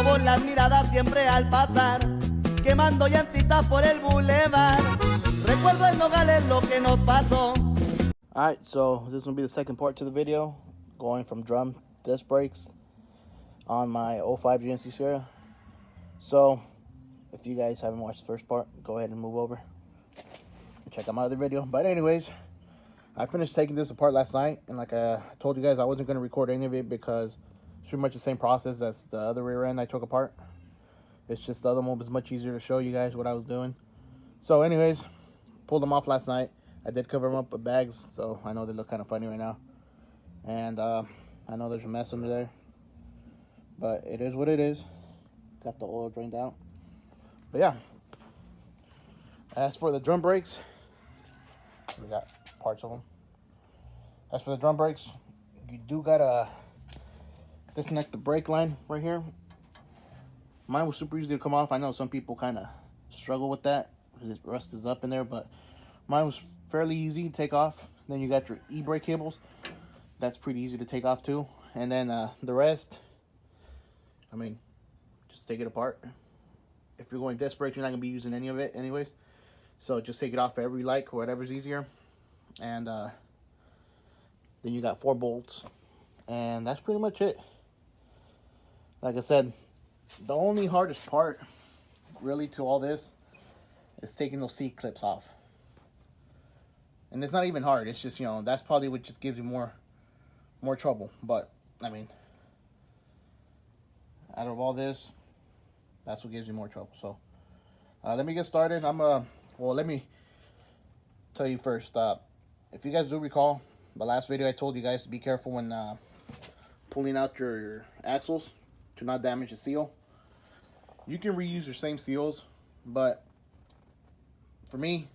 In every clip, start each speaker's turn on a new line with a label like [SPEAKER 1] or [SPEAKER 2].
[SPEAKER 1] robo las miradas siempre al pasar, quemando llantitas por el bulevar. Recuerdo en Nogales lo que nos pasó.
[SPEAKER 2] Alright, so this will be the second part to the video, going from drum disc brakes on my 05 GMC Sierra. So, if you guys haven't watched the first part, go ahead and move over and check out my other video. But anyways, I finished taking this apart last night, and like I told you guys, I wasn't going to record any of it because it's pretty much the same process as the other rear end I took apart. It's just the other one was much easier to show you guys what I was doing. So anyways, pulled them off last night. I did cover them up with bags, so I know they look kind of funny right now. And I know there's a mess under there, but it is what it is. Got the oil drained out. But yeah, as for the drum brakes, we got parts of them. As for the drum brakes, you do gotta disconnect the brake line right here. Mine was super easy to come off. I know some people kind of struggle with that because rust is up in there, but mine was fairly easy to take off. Then you got your e-brake cables. That's pretty easy to take off too. And then the rest, I mean, just take it apart. If you're going disc brakes, you're not gonna be using any of it anyways. So just take it off wherever you like, or whatever's easier. And then you got 4 bolts, and that's pretty much it. Like I said, the only hardest part really to all this is taking those seat clips off. And it's not even hard. It's just, you know, that's probably what just gives you more trouble. But I mean, out of all this, that's what gives you more trouble. So let me get started. Well, let me tell you first. If you guys do recall, the last video I told you guys to be careful when pulling out your axles to not damage the seal. You can reuse your same seals, but for me,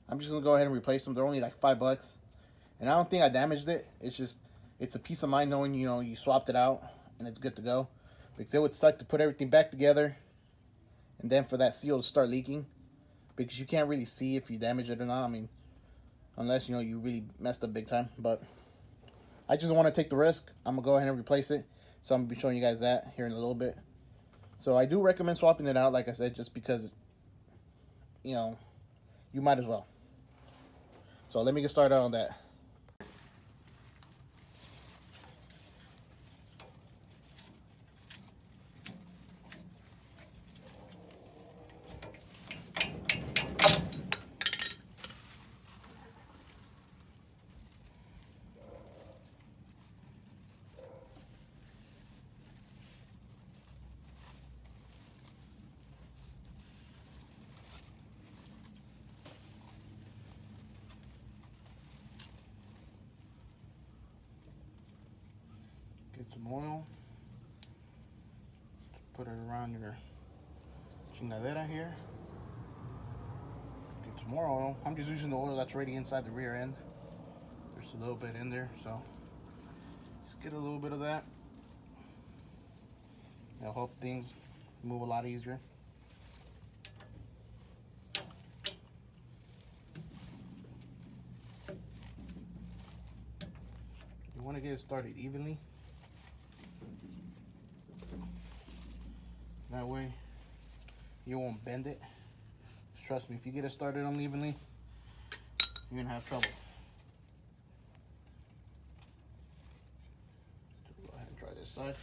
[SPEAKER 2] I'm just gonna go ahead and replace them. They're only like $5, and I don't think I damaged it. It's just, it's a peace of mind knowing, you know, you swapped it out and it's good to go. Because it would suck to put everything back together and then for that seal to start leaking, because you can't really see if you damage it or not. I mean, unless, you know, you really messed up big time. But I just want to take the risk. I'm gonna go ahead and replace it. So I'm gonna be showing you guys that here in a little bit. So I do recommend swapping it out, like I said, just because, you know, you might as well. So let me get started on that. Get some oil. Put it around your chingadera here. Get some more oil. I'm just using the oil that's already inside the rear end. There's a little bit in there, so just get a little bit of that. It'll help things move a lot easier. You want to get it started evenly. That way you won't bend it. Trust me, if you get it started unevenly, you're gonna have trouble. So go ahead and try this side.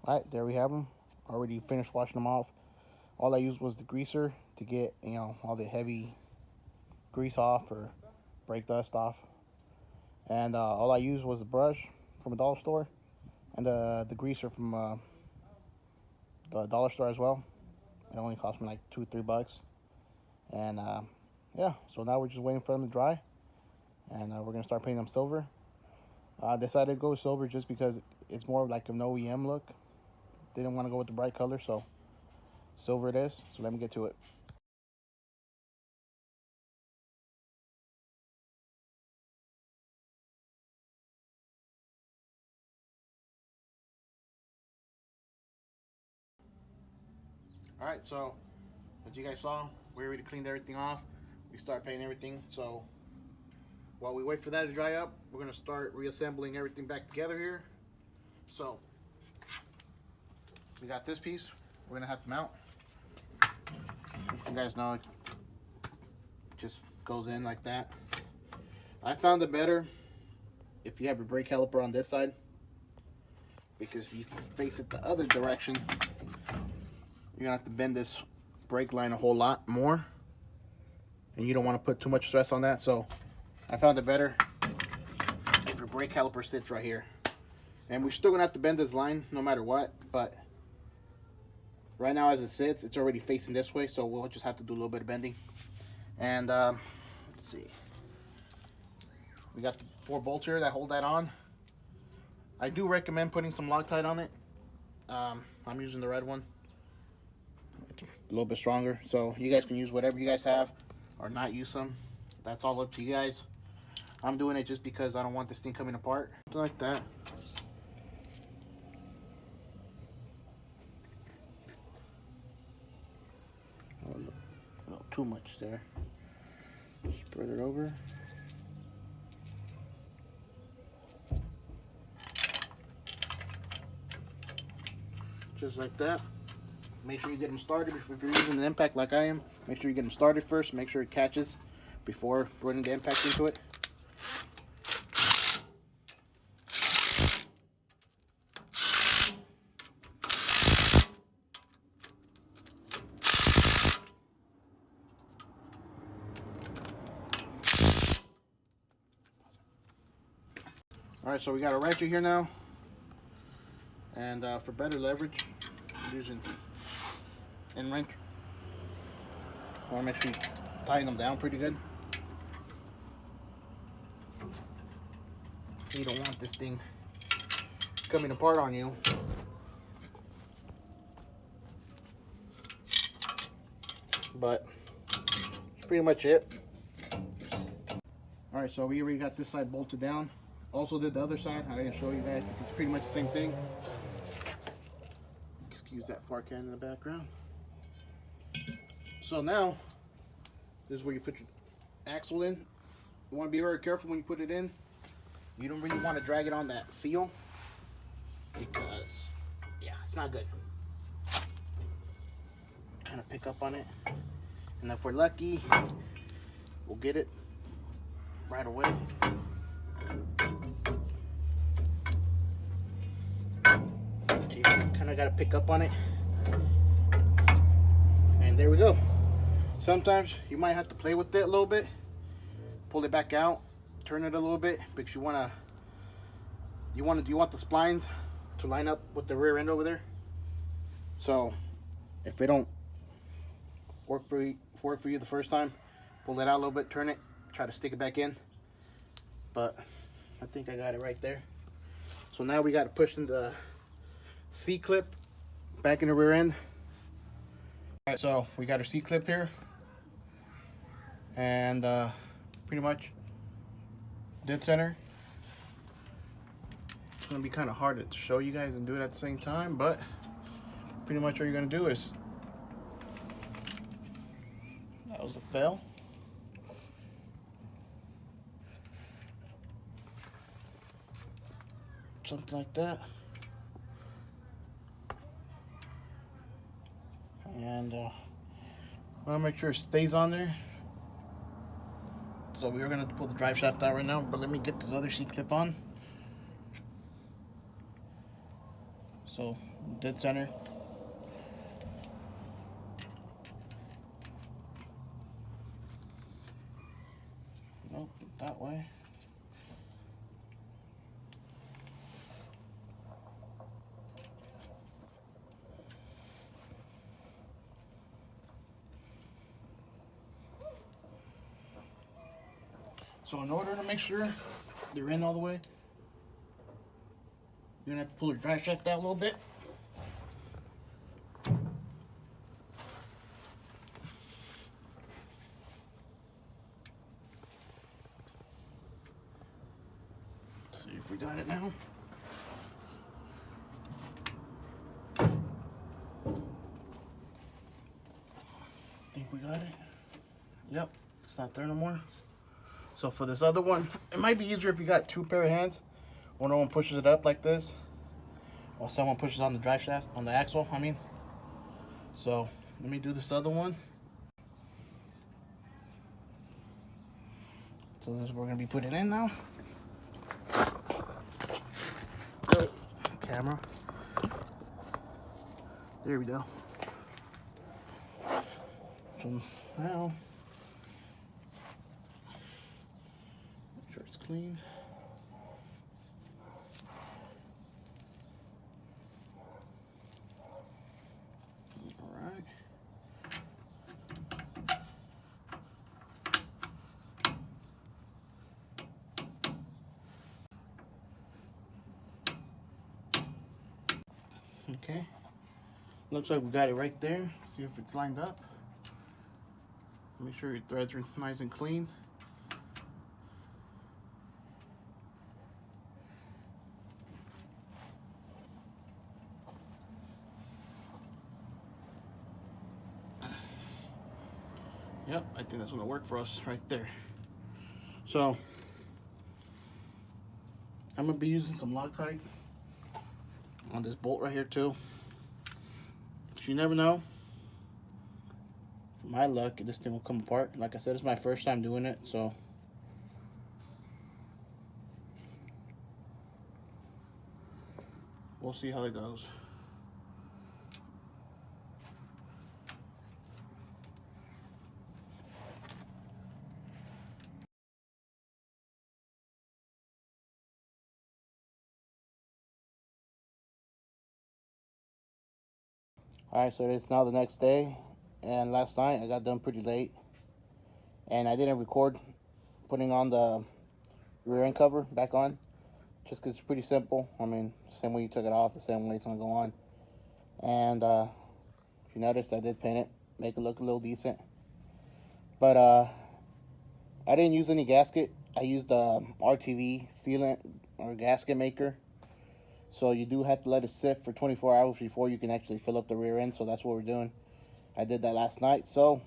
[SPEAKER 2] Alright, there we have them. Already finished washing them off. All I used was the greaser to get, you know, all the heavy grease off or brake dust off. And all I used was a brush from a dollar store and the greaser from the dollar store as well. It only cost me like $2 or $3. And yeah, so now we're just waiting for them to dry. And we're going to start painting them silver. I decided to go silver just because it's more like an OEM look. Didn't want to go with the bright color, so silver it is. So let me get to it. Alright, so as you guys saw, we already cleaned everything off. We start painting everything. So while we wait for that to dry up, we're going to start reassembling everything back together here. So we got this piece we're going to have to mount. You guys know it just goes in like that. I found it better if you have your brake caliper on this side, because if you face it the other direction, you're gonna have to bend this brake line a whole lot more, and you don't want to put too much stress on that. So I found it better if your brake caliper sits right here. And we're still gonna have to bend this line no matter what, but right now as it sits, it's already facing this way, so we'll just have to do a little bit of bending. And let's see, we got the 4 bolts here that hold that on. I do recommend putting some Loctite on it. I'm using the red one. It's a little bit stronger, so you guys can use whatever you guys have or not use some. That's all up to you guys. I'm doing it just because I don't want this thing coming apart. Something like that. Oh, no, too much there. Spread it over. Just like that. Make sure you get them started. If you're using the impact like I am, make sure you get them started first. Make sure it catches before running the impact into it. Alright, so we got a wrench here now. And for better leverage, I'm using end wrench. I want to make sure you tighten them down pretty good. You don't want this thing coming apart on you. But that's pretty much it. Alright, so we already got this side bolted down. Also did the other side. I didn't show you guys. It's pretty much the same thing. Excuse that far can in the background. So now, this is where you put your axle in. You want to be very careful when you put it in. You don't really want to drag it on that seal, because, yeah, it's not good. Kind of pick up on it. And if we're lucky, we'll get it right away. So you kind of got to pick up on it. And there we go. Sometimes you might have to play with it a little bit. Pull it back out, turn it a little bit, because you want the splines to line up with the rear end over there. So if they don't work for you the first time, pull it out a little bit, turn it, try to stick it back in. But I think I got it right there. So now we got to push in the C-clip back in the rear end. Alright, so we got our C-clip here. And pretty much dead center. It's going to be kind of hard to show you guys and do it at the same time, but pretty much all you're going to do is, that was a fail. Something like that. And I want to make sure it stays on there. So we are going to pull the drive shaft out right now, but let me get this other C-clip on. So dead center. Nope, that way. So in order to make sure they're in all the way, you're gonna have to pull your drive shaft out a little bit. See if we got it now. got it. Yep, it's not there no more. So for this other one, it might be easier if you got two pair of hands. One of them pushes it up like this, or someone pushes on the drive shaft, on the axle, I mean. So let me do this other one. So this is what we're gonna be putting in now. Go, camera. There we go. So now, make sure it's clean. All right. Okay. Looks like we got it right there. See if it's lined up. Make sure your threads are nice and clean. Yep, I think that's gonna work for us right there. So I'm gonna be using some Loctite on this bolt right here too. You never know. For my luck, this thing will come apart. Like I said, it's my first time doing it, so we'll see how it goes. Alright, so it's now the next day, and last night I got done pretty late, and I didn't record putting on the rear end cover back on, just because it's pretty simple. I mean, same way you took it off, the same way it's going to go on. And if you noticed, I did paint it, make it look a little decent. But I didn't use any gasket. I used RTV sealant or gasket maker. So you do have to let it sit for 24 hours before you can actually fill up the rear end. So that's what we're doing. I did that last night. So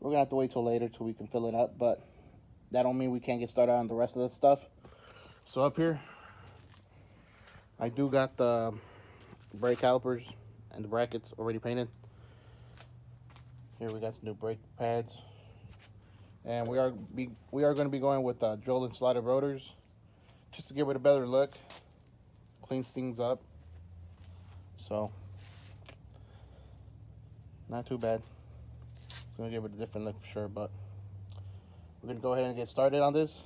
[SPEAKER 2] we're going to have to wait till later till we can fill it up. But that don't mean we can't get started on the rest of the stuff. So up here, I do got the brake calipers and the brackets already painted. Here we got the new brake pads. And we are going to be going with drilled and slotted rotors just to give it a better look. Cleans things up. So not too bad. It's gonna give it a different look for sure, but we're gonna go ahead and get started on this.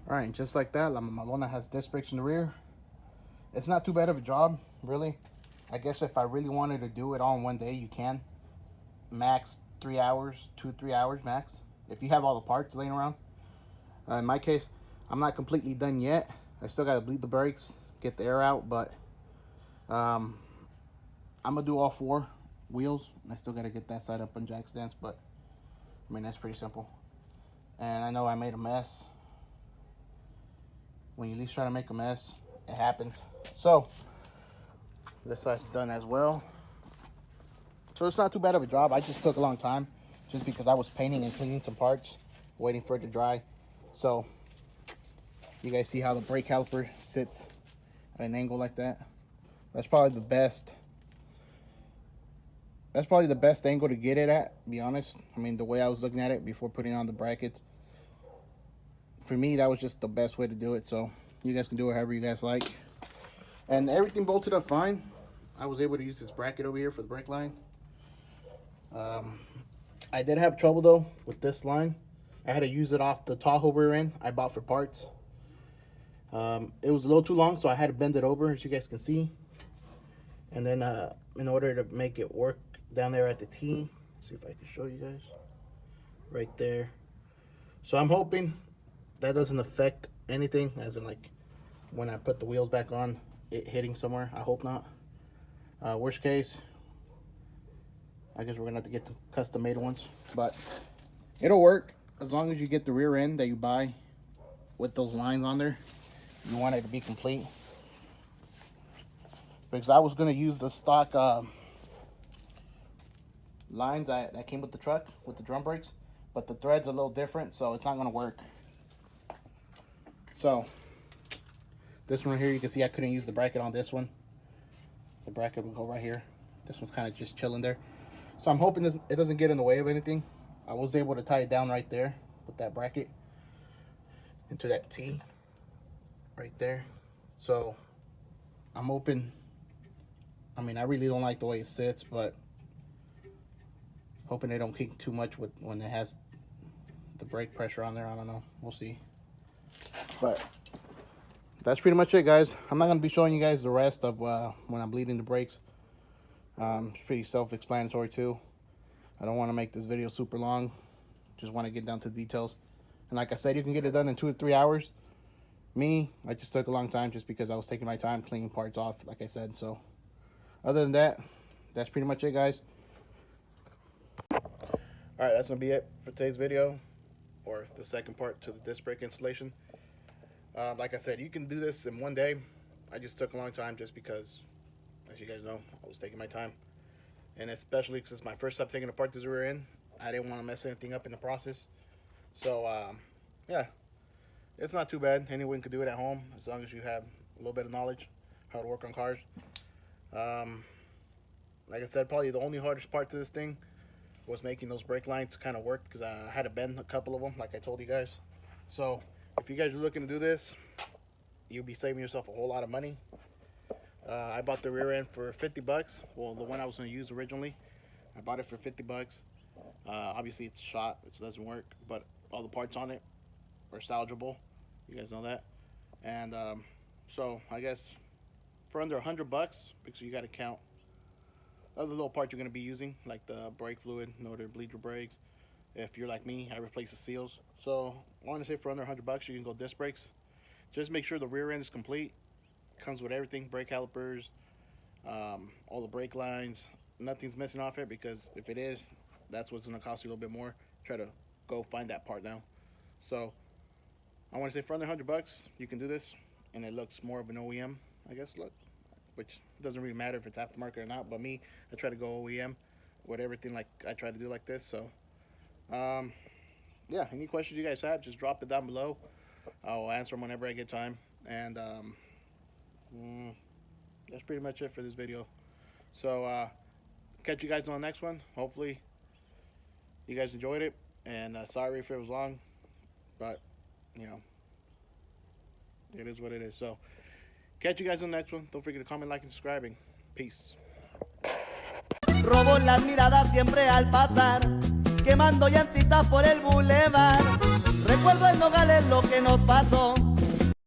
[SPEAKER 2] All right, just like that, La Malona has disc brakes in the rear. It's not too bad of a job, really. I guess if I really wanted to do it all in one day, you can. Max 3 hours, 2-3 hours max, if you have all the parts laying around. In my case, I'm not completely done yet. I still got to bleed the brakes, get the air out, but I'm going to do all 4 wheels. I still got to get that side up on jack stands, but I mean, that's pretty simple. And I know I made a mess. When you least try to make a mess, it happens. So this side's done as well. So it's not too bad of a job. I just took a long time just because I was painting and cleaning some parts, waiting for it to dry. So you guys see how the brake caliper sits at an angle like that? That's probably the best. That's probably the best angle to get it at, to be honest. I mean, the way I was looking at it before putting on the brackets, for me, that was just the best way to do it. So you guys can do it however you guys like. And everything bolted up fine. I was able to use this bracket over here for the brake line. I did have trouble though with this line. I had to use it off the Tahoe rear end I bought for parts. It was a little too long, so I had to bend it over, as you guys can see. And then in order to make it work down there at the T, see if I can show you guys. Right there. So I'm hoping that doesn't affect anything, as in like when I put the wheels back on, it hitting somewhere. I hope not. Worst case, I guess we're gonna have to get the custom made ones, but it'll work as long as you get the rear end that you buy with those lines on there. You want it to be complete, because I was gonna use the stock lines that came with the truck with the drum brakes, but the thread's a little different, so it's not gonna work. So this one here, you can see I couldn't use the bracket on this one. The bracket will go right here. This one's kind of just chilling there. So I'm hoping it doesn't get in the way of anything. I was able to tie it down right there with that bracket into that T right there. So I'm hoping, I mean, I really don't like the way it sits, but hoping they don't kick too much when it has the brake pressure on there. I don't know. We'll see. But that's pretty much it, guys. I'm not going to be showing you guys the rest of when I'm bleeding the brakes. It's pretty self-explanatory too. I don't want to make this video super long. Just want to get down to the details. And like I said, you can get it done in 2 to 3 hours. Me, I just took a long time just because I was taking my time cleaning parts off, like I said. So other than that, that's pretty much it, guys. Alright, that's going to be it for today's video, or the second part to the disc brake installation. Like I said, you can do this in one day. I just took a long time just because, as you guys know, I was taking my time. And especially since my first time taking apart this rear end, I didn't want to mess anything up in the process. So, yeah, it's not too bad. Anyone could do it at home as long as you have a little bit of knowledge how to work on cars. Like I said, probably the only hardest part to this thing was making those brake lines kind of work, because I had to bend a couple of them, like I told you guys. So if you guys are looking to do this, you'll be saving yourself a whole lot of money. I bought the rear end for 50 bucks. Well, the one I was going to use originally, I bought it for 50 bucks. Obviously it's shot, it doesn't work, but all the parts on it are salvageable. You guys know that. And so I guess for under 100 bucks, because you got to count other little parts you're going to be using, like the brake fluid in order to bleed your brakes. If you're like me, I replace the seals. So I want to say for under 100 bucks, you can go disc brakes. Just make sure the rear end is complete. Comes with everything, brake calipers, all the brake lines. Nothing's missing off it, because if it is, that's what's going to cost you a little bit more. Try to go find that part now. So I want to say for under 100 bucks, you can do this, and it looks more of an OEM, I guess, look, which doesn't really matter if it's aftermarket or not. But me, I try to go OEM with everything, like I try to do like this. So yeah, any questions you guys have, just drop it down below. I'll answer them whenever I get time. And that's pretty much it for this video. So catch you guys on the next one. Hopefully you guys enjoyed it, and sorry if it was long, but you know, it is what it is. So catch you guys on the next one. Don't forget to comment, like, and subscribing. Peace.
[SPEAKER 1] Robo las miradas siempre al pasar, quemando llantitas por el bulevar. Recuerdo en Nogales lo que nos pasó.